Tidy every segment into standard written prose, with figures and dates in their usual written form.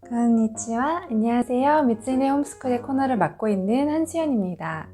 konnichiwa. 안녕하세요. 미츠인의 홈스쿨의 코너를 맡고 있는 한수연입니다.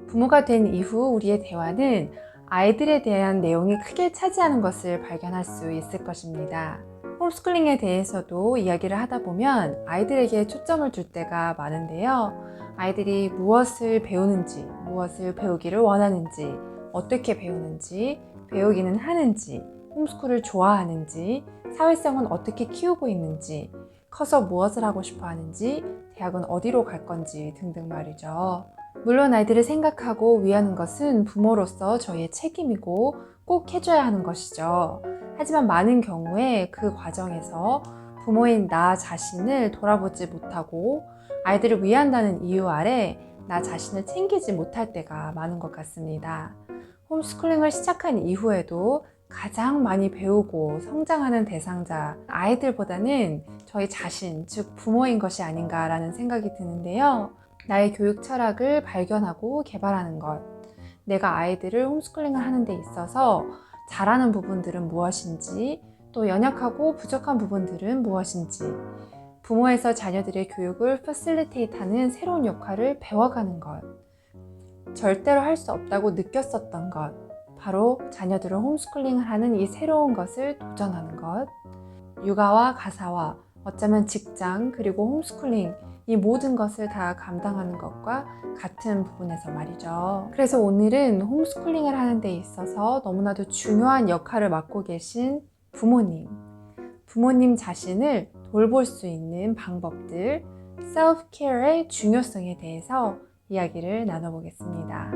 부모가 된 이후 우리의 대화는 아이들에 대한 내용이 크게 차지하는 것을 발견할 수 있을 것입니다. 홈스쿨링에 대해서도 이야기를 하다 보면 아이들에게 초점을 줄 때가 많은데요. 아이들이 무엇을 배우는지, 무엇을 배우기를 원하는지, 어떻게 배우는지, 배우기는 하는지, 홈스쿨을 좋아하는지, 사회성은 어떻게 키우고 있는지, 커서 무엇을 하고 싶어 하는지, 대학은 어디로 갈 건지 등등 말이죠. 물론 아이들을 생각하고 위하는 것은 부모로서 저희의 책임이고 꼭 해줘야 하는 것이죠. 하지만 많은 경우에 그 과정에서 부모인 나 자신을 돌아보지 못하고 아이들을 위한다는 이유 아래 나 자신을 챙기지 못할 때가 많은 것 같습니다. 홈스쿨링을 시작한 이후에도 가장 많이 배우고 성장하는 대상자, 아이들보다는 저희 자신, 즉 부모인 것이 아닌가라는 생각이 드는데요. 나의 교육 철학을 발견하고 개발하는 것, 내가 아이들을 홈스쿨링을 하는 데 있어서 잘하는 부분들은 무엇인지, 또 연약하고 부족한 부분들은 무엇인지, 부모에서 자녀들의 교육을 퍼실리테이트하는 새로운 역할을 배워가는 것, 절대로 할 수 없다고 느꼈었던 것, 바로 자녀들을 홈스쿨링을 하는 이 새로운 것을 도전하는 것, 육아와 가사와 어쩌면 직장 그리고 홈스쿨링 이 모든 것을 다 감당하는 것과 같은 부분에서 말이죠. 그래서 오늘은 홈스쿨링을 하는 데 있어서 너무나도 중요한 역할을 맡고 계신 부모님 자신을 돌볼 수 있는 방법들, 셀프케어의 중요성에 대해서 이야기를 나눠보겠습니다.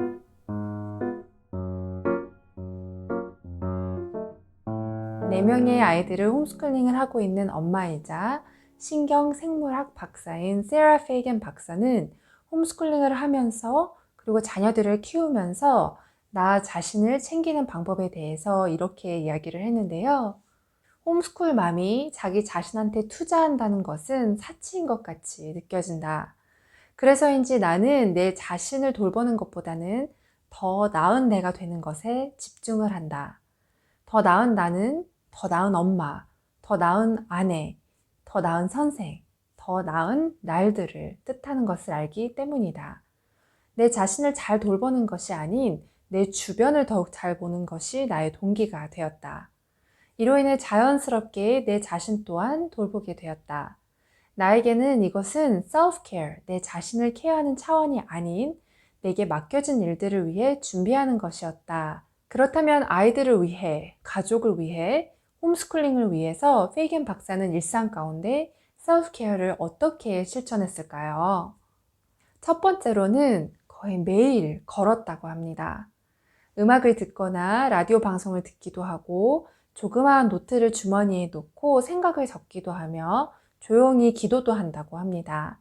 4명의 아이들을 홈스쿨링을 하고 있는 엄마이자 신경생물학 박사인 세라 페이겐 박사는 홈스쿨링을 하면서 그리고 자녀들을 키우면서 나 자신을 챙기는 방법에 대해서 이렇게 이야기를 했는데요. 홈스쿨 맘이 자기 자신한테 투자한다는 것은 사치인 것 같이 느껴진다. 그래서인지 나는 내 자신을 돌보는 것보다는 더 나은 내가 되는 것에 집중을 한다. 더 나은 나는 더 나은 엄마, 더 나은 아내, 더 나은 선생, 더 나은 날들을 뜻하는 것을 알기 때문이다. 내 자신을 잘 돌보는 것이 아닌 내 주변을 더욱 잘 보는 것이 나의 동기가 되었다. 이로 인해 자연스럽게 내 자신 또한 돌보게 되었다. 나에게는 이것은 self-care, 내 자신을 케어하는 차원이 아닌 내게 맡겨진 일들을 위해 준비하는 것이었다. 그렇다면 아이들을 위해, 가족을 위해, 홈스쿨링을 위해서 페이겐 박사는 일상 가운데 셀프케어를 어떻게 실천했을까요? 첫 번째로는 거의 매일 걸었다고 합니다. 음악을 듣거나 라디오 방송을 듣기도 하고 조그마한 노트를 주머니에 놓고 생각을 적기도 하며 조용히 기도도 한다고 합니다.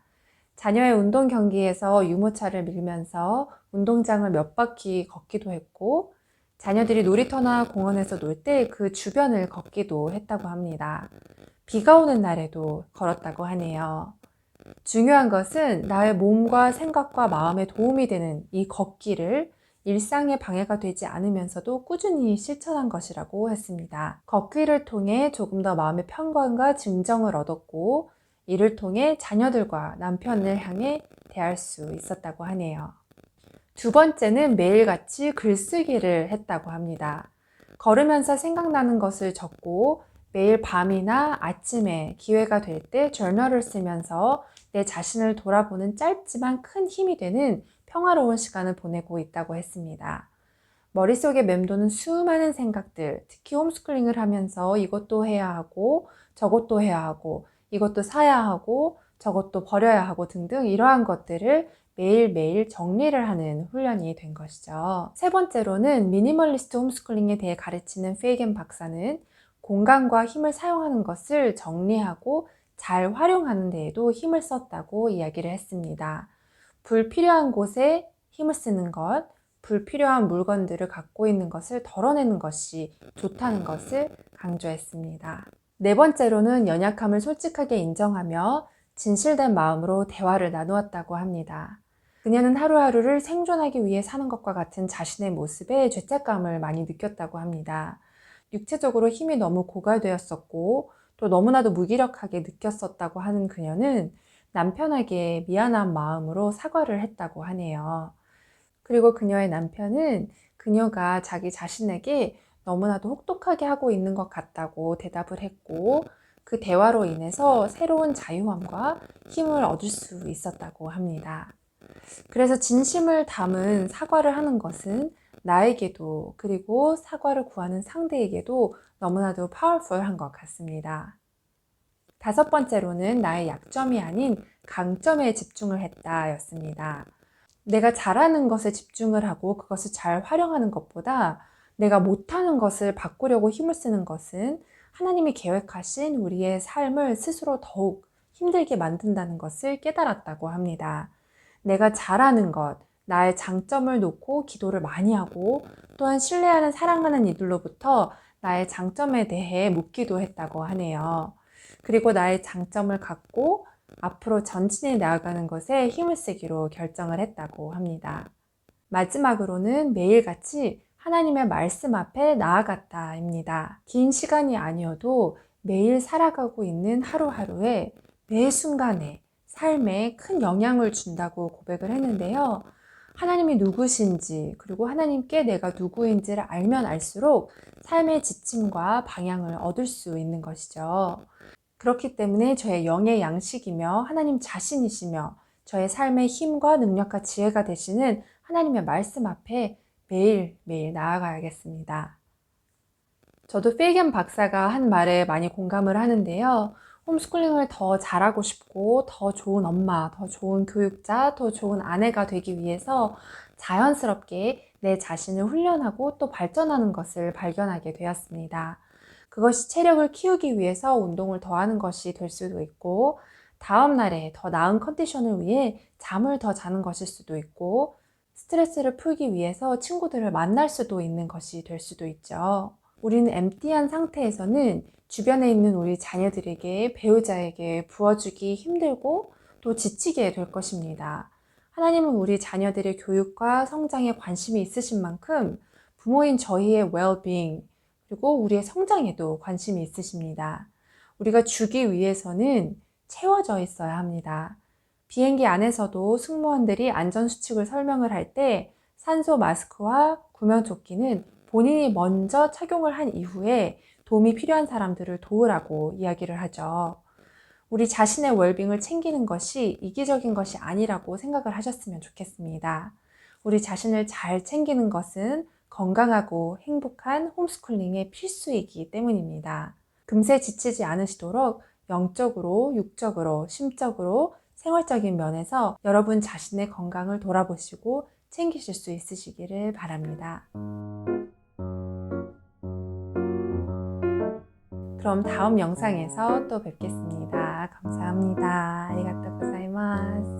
자녀의 운동 경기에서 유모차를 밀면서 운동장을 몇 바퀴 걷기도 했고 자녀들이 놀이터나 공원에서 놀 때 그 주변을 걷기도 했다고 합니다. 비가 오는 날에도 걸었다고 하네요. 중요한 것은 나의 몸과 생각과 마음에 도움이 되는 이 걷기를 일상에 방해가 되지 않으면서도 꾸준히 실천한 것이라고 했습니다. 걷기를 통해 조금 더 마음의 평강과 진정을 얻었고 이를 통해 자녀들과 남편을 향해 대할 수 있었다고 하네요. 두 번째는 매일같이 글쓰기를 했다고 합니다. 걸으면서 생각나는 것을 적고 매일 밤이나 아침에 기회가 될 때 저널을 쓰면서 내 자신을 돌아보는 짧지만 큰 힘이 되는 평화로운 시간을 보내고 있다고 했습니다. 머릿속에 맴도는 수많은 생각들, 특히 홈스쿨링을 하면서 이것도 해야 하고 저것도 해야 하고 이것도 사야 하고 저것도 버려야 하고 등등 이러한 것들을 매일매일 정리를 하는 훈련이 된 것이죠. 세 번째로는 미니멀리스트 홈스쿨링에 대해 가르치는 페이겐 박사는 공간과 힘을 사용하는 것을 정리하고 잘 활용하는 데에도 힘을 썼다고 이야기를 했습니다. 불필요한 곳에 힘을 쓰는 것, 불필요한 물건들을 갖고 있는 것을 덜어내는 것이 좋다는 것을 강조했습니다. 네 번째로는 연약함을 솔직하게 인정하며 진실된 마음으로 대화를 나누었다고 합니다. 그녀는 하루하루를 생존하기 위해 사는 것과 같은 자신의 모습에 죄책감을 많이 느꼈다고 합니다. 육체적으로 힘이 너무 고갈되었었고 또 너무나도 무기력하게 느꼈었다고 하는 그녀는 남편에게 미안한 마음으로 사과를 했다고 하네요. 그리고 그녀의 남편은 그녀가 자기 자신에게 너무나도 혹독하게 하고 있는 것 같다고 대답을 했고, 그 대화로 인해서 새로운 자유함과 힘을 얻을 수 있었다고 합니다. 그래서 진심을 담은 사과를 하는 것은 나에게도, 그리고 사과를 구하는 상대에게도 너무나도 파워풀한 것 같습니다. 다섯 번째로는 나의 약점이 아닌 강점에 집중을 했다 였습니다. 내가 잘하는 것에 집중을 하고 그것을 잘 활용하는 것보다 내가 못하는 것을 바꾸려고 힘을 쓰는 것은 하나님이 계획하신 우리의 삶을 스스로 더욱 힘들게 만든다는 것을 깨달았다고 합니다. 내가 잘하는 것, 나의 장점을 놓고 기도를 많이 하고, 또한 신뢰하는 사랑하는 이들로부터 나의 장점에 대해 묻기도 했다고 하네요. 그리고 나의 장점을 갖고 앞으로 전진해 나아가는 것에 힘을 쓰기로 결정을 했다고 합니다. 마지막으로는 매일같이 하나님의 말씀 앞에 나아갔다입니다. 긴 시간이 아니어도 매일 살아가고 있는 하루하루에 매 순간에 삶에 큰 영향을 준다고 고백을 했는데요. 하나님이 누구신지, 그리고 하나님께 내가 누구인지를 알면 알수록 삶의 지침과 방향을 얻을 수 있는 것이죠. 그렇기 때문에 저의 영의 양식이며 하나님 자신이시며 저의 삶의 힘과 능력과 지혜가 되시는 하나님의 말씀 앞에 매일매일 나아가야겠습니다. 저도 필겐 박사가 한 말에 많이 공감을 하는데요. 홈스쿨링을 더 잘하고 싶고 더 좋은 엄마, 더 좋은 교육자, 더 좋은 아내가 되기 위해서 자연스럽게 내 자신을 훈련하고 또 발전하는 것을 발견하게 되었습니다. 그것이 체력을 키우기 위해서 운동을 더 하는 것이 될 수도 있고, 다음 날에 더 나은 컨디션을 위해 잠을 더 자는 것일 수도 있고, 스트레스를 풀기 위해서 친구들을 만날 수도 있는 것이 될 수도 있죠. 우리는 엠티한 상태에서는 주변에 있는 우리 자녀들에게, 배우자에게 부어주기 힘들고 또 지치게 될 것입니다. 하나님은 우리 자녀들의 교육과 성장에 관심이 있으신 만큼 부모인 저희의 well-being, 그리고 우리의 성장에도 관심이 있으십니다. 우리가 주기 위해서는 채워져 있어야 합니다. 비행기 안에서도 승무원들이 안전수칙을 설명을 할 때 산소 마스크와 구명조끼는 본인이 먼저 착용을 한 이후에 도움이 필요한 사람들을 도우라고 이야기를 하죠. 우리 자신의 웰빙을 챙기는 것이 이기적인 것이 아니라고 생각을 하셨으면 좋겠습니다. 우리 자신을 잘 챙기는 것은 건강하고 행복한 홈스쿨링의 필수이기 때문입니다. 금세 지치지 않으시도록 영적으로, 육적으로, 심적으로, 생활적인 면에서 여러분 자신의 건강을 돌아보시고 챙기실 수 있으시기를 바랍니다. 그럼 다음 영상에서 또 뵙겠습니다. 감사합니다. 아리가또 고자이마스.